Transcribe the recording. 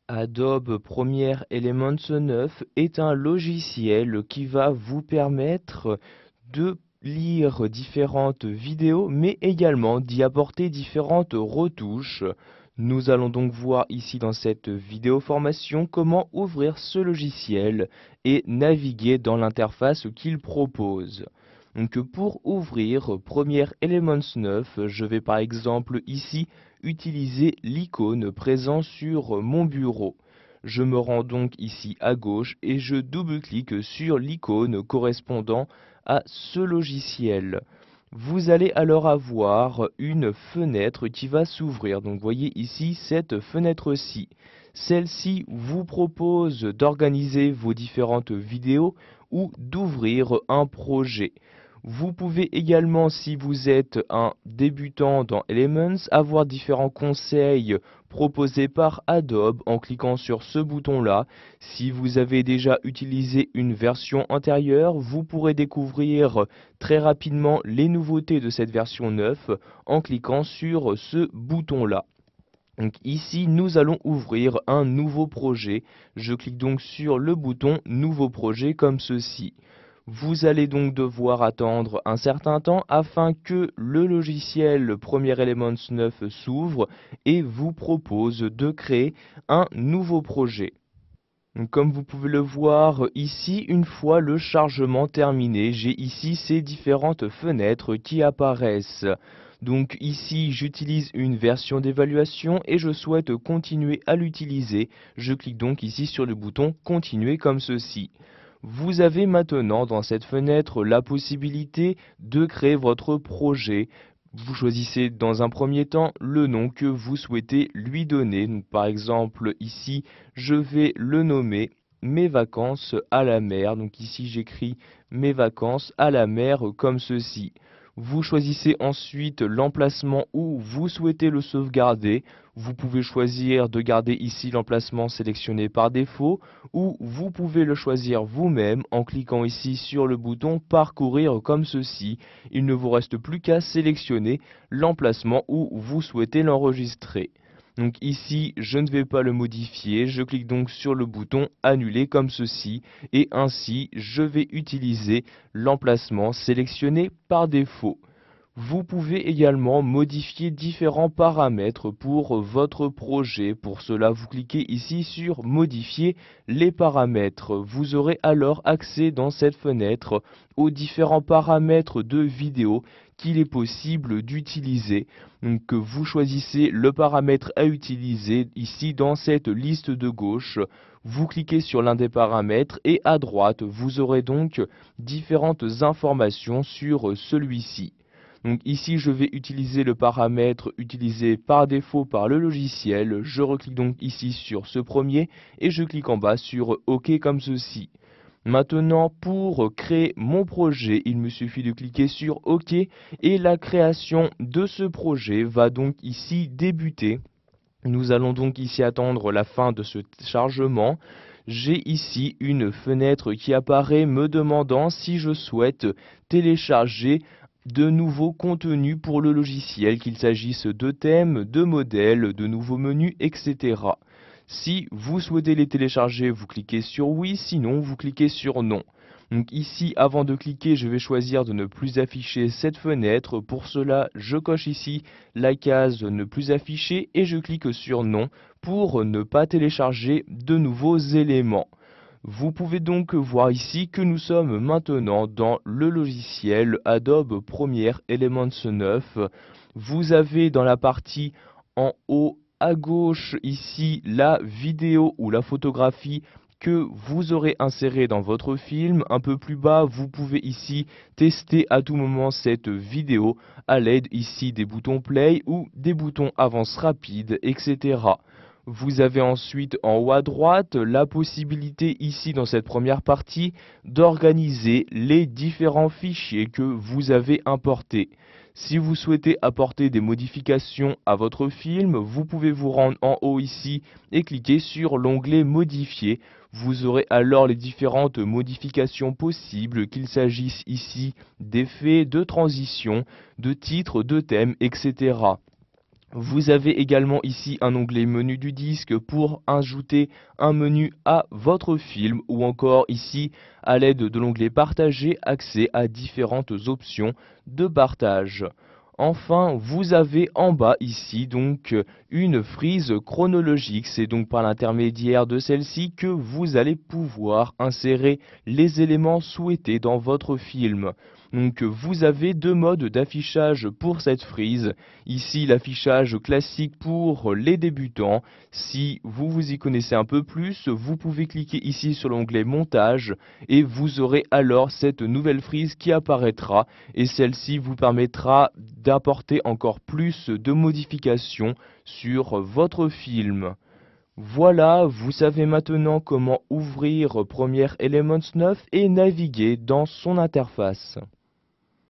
Adobe Premiere Elements 9 est un logiciel qui va vous permettre de lire différentes vidéos, mais également d'y apporter différentes retouches. Nous allons donc voir ici dans cette vidéo formation comment ouvrir ce logiciel et naviguer dans l'interface qu'il propose. Donc pour ouvrir Premiere Elements 9, je vais par exemple ici utiliser l'icône présente sur mon bureau. Je me rends donc ici à gauche et je double-clique sur l'icône correspondant à ce logiciel. Vous allez alors avoir une fenêtre qui va s'ouvrir. Donc voyez ici cette fenêtre-ci. Celle-ci vous propose d'organiser vos différentes vidéos ou d'ouvrir un projet. Vous pouvez également, si vous êtes un débutant dans Elements, avoir différents conseils proposés par Adobe en cliquant sur ce bouton-là. Si vous avez déjà utilisé une version antérieure, vous pourrez découvrir très rapidement les nouveautés de cette version 9 en cliquant sur ce bouton-là. Donc ici, nous allons ouvrir un nouveau projet. Je clique donc sur le bouton Nouveau projet comme ceci. Vous allez donc devoir attendre un certain temps afin que le logiciel Premiere Elements 9 s'ouvre et vous propose de créer un nouveau projet. Donc, comme vous pouvez le voir ici, une fois le chargement terminé, j'ai ici ces différentes fenêtres qui apparaissent. Donc ici, j'utilise une version d'évaluation et je souhaite continuer à l'utiliser. Je clique donc ici sur le bouton Continuer comme ceci. Vous avez maintenant dans cette fenêtre la possibilité de créer votre projet. Vous choisissez dans un premier temps le nom que vous souhaitez lui donner. Donc, par exemple, ici, je vais le nommer Mes vacances à la mer. Donc ici, j'écris Mes vacances à la mer comme ceci. Vous choisissez ensuite l'emplacement où vous souhaitez le sauvegarder. Vous pouvez choisir de garder ici l'emplacement sélectionné par défaut ou vous pouvez le choisir vous-même en cliquant ici sur le bouton Parcourir comme ceci. Il ne vous reste plus qu'à sélectionner l'emplacement où vous souhaitez l'enregistrer. Donc ici, je ne vais pas le modifier, je clique donc sur le bouton Annuler comme ceci et ainsi, je vais utiliser l'emplacement sélectionné par défaut. Vous pouvez également modifier différents paramètres pour votre projet. Pour cela, vous cliquez ici sur Modifier les paramètres. Vous aurez alors accès dans cette fenêtre aux différents paramètres de vidéo qu'il est possible d'utiliser. Donc vous choisissez le paramètre à utiliser ici dans cette liste de gauche. Vous cliquez sur l'un des paramètres et à droite, vous aurez donc différentes informations sur celui-ci. Donc ici, je vais utiliser le paramètre utilisé par défaut par le logiciel. Je reclique donc ici sur ce premier et je clique en bas sur OK comme ceci. Maintenant, pour créer mon projet, il me suffit de cliquer sur OK et la création de ce projet va donc ici débuter. Nous allons donc ici attendre la fin de ce chargement. J'ai ici une fenêtre qui apparaît me demandant si je souhaite télécharger de nouveaux contenus pour le logiciel, qu'il s'agisse de thèmes, de modèles, de nouveaux menus, etc. Si vous souhaitez les télécharger, vous cliquez sur oui, sinon vous cliquez sur non. Donc ici, avant de cliquer, je vais choisir de ne plus afficher cette fenêtre. Pour cela, je coche ici la case ne plus afficher et je clique sur non pour ne pas télécharger de nouveaux éléments. Vous pouvez donc voir ici que nous sommes maintenant dans le logiciel Adobe Premiere Elements 9. Vous avez dans la partie en haut à gauche ici la vidéo ou la photographie que vous aurez insérée dans votre film. Un peu plus bas, vous pouvez ici tester à tout moment cette vidéo à l'aide ici des boutons play ou des boutons avance rapide, etc. Vous avez ensuite en haut à droite la possibilité ici dans cette première partie d'organiser les différents fichiers que vous avez importés. Si vous souhaitez apporter des modifications à votre film, vous pouvez vous rendre en haut ici et cliquer sur l'onglet Modifier. Vous aurez alors les différentes modifications possibles, qu'il s'agisse ici d'effets, de transition, de titres, de thèmes, etc. Vous avez également ici un onglet menu du disque pour ajouter un menu à votre film ou encore ici à l'aide de l'onglet partager accès à différentes options de partage. Enfin, vous avez en bas ici donc une frise chronologique. C'est donc par l'intermédiaire de celle-ci que vous allez pouvoir insérer les éléments souhaités dans votre film. Donc vous avez deux modes d'affichage pour cette frise. Ici l'affichage classique pour les débutants. Si vous vous y connaissez un peu plus, vous pouvez cliquer ici sur l'onglet montage et vous aurez alors cette nouvelle frise qui apparaîtra et celle-ci vous permettra d'apporter encore plus de modifications sur votre film. Voilà, vous savez maintenant comment ouvrir Premiere Elements 9 et naviguer dans son interface.